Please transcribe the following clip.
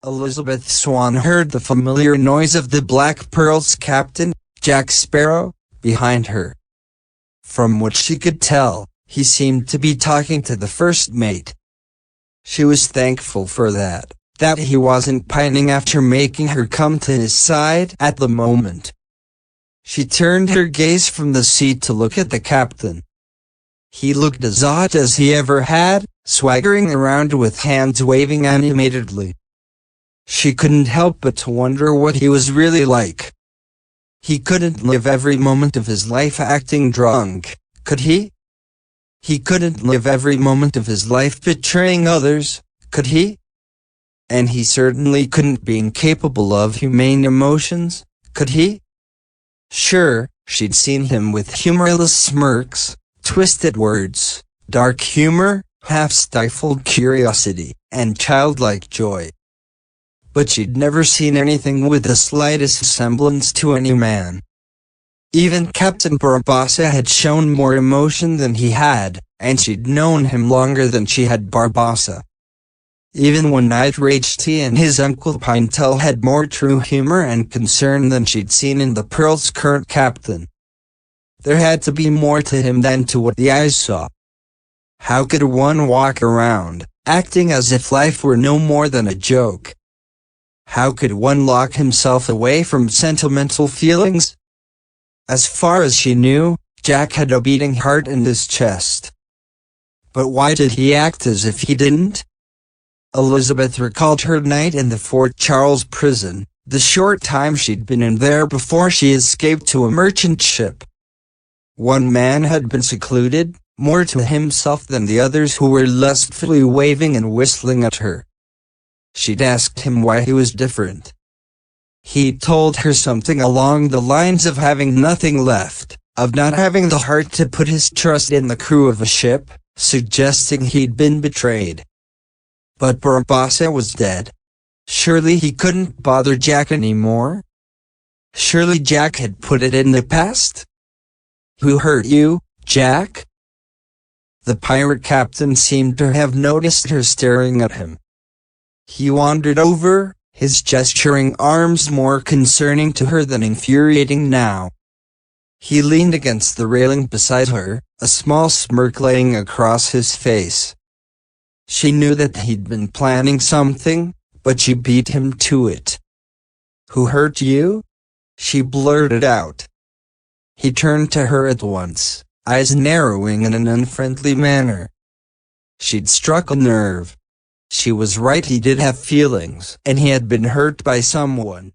Elizabeth Swann heard the familiar noise of the Black Pearl's captain, Jack Sparrow, behind her. From what she could tell, he seemed to be talking to the first mate. She was thankful for that he wasn't pining after making her come to his side at the moment. She turned her gaze from the sea to look at the captain. He looked as odd as he ever had, swaggering around with hands waving animatedly. She couldn't help but to wonder what he was really like. He couldn't live every moment of his life acting drunk, could he? He couldn't live every moment of his life betraying others, could he? And he certainly couldn't be incapable of humane emotions, could he? Sure, she'd seen him with humorless smirks, twisted words, dark humor, half-stifled curiosity, and childlike joy. But she'd never seen anything with the slightest semblance to any man. Even Captain Barbossa had shown more emotion than he had, and she'd known him longer than she had Barbossa. Even when outraged he and his uncle Pintel had more true humor and concern than she'd seen in the Pearl's current captain. There had to be more to him than to what the eyes saw. How could one walk around, acting as if life were no more than a joke? How could one lock himself away from sentimental feelings? As far as she knew, Jack had a beating heart in his chest. But why did he act as if he didn't? Elizabeth recalled her night in the Fort Charles prison, the short time she'd been in there before she escaped to a merchant ship. One man had been secluded, more to himself than the others who were lustfully waving and whistling at her. She'd asked him why he was different. He told her something along the lines of having nothing left, of not having the heart to put his trust in the crew of a ship, suggesting he'd been betrayed. But Barbossa was dead. Surely he couldn't bother Jack anymore? Surely Jack had put it in the past? Who hurt you, Jack? The pirate captain seemed to have noticed her staring at him. He wandered over, his gesturing arms more concerning to her than infuriating now. He leaned against the railing beside her, a small smirk laying across his face. She knew that he'd been planning something, but she beat him to it. Who hurt you? She blurted out. He turned to her at once, eyes narrowing in an unfriendly manner. She'd struck a nerve. She was right, he did have feelings, and he had been hurt by someone.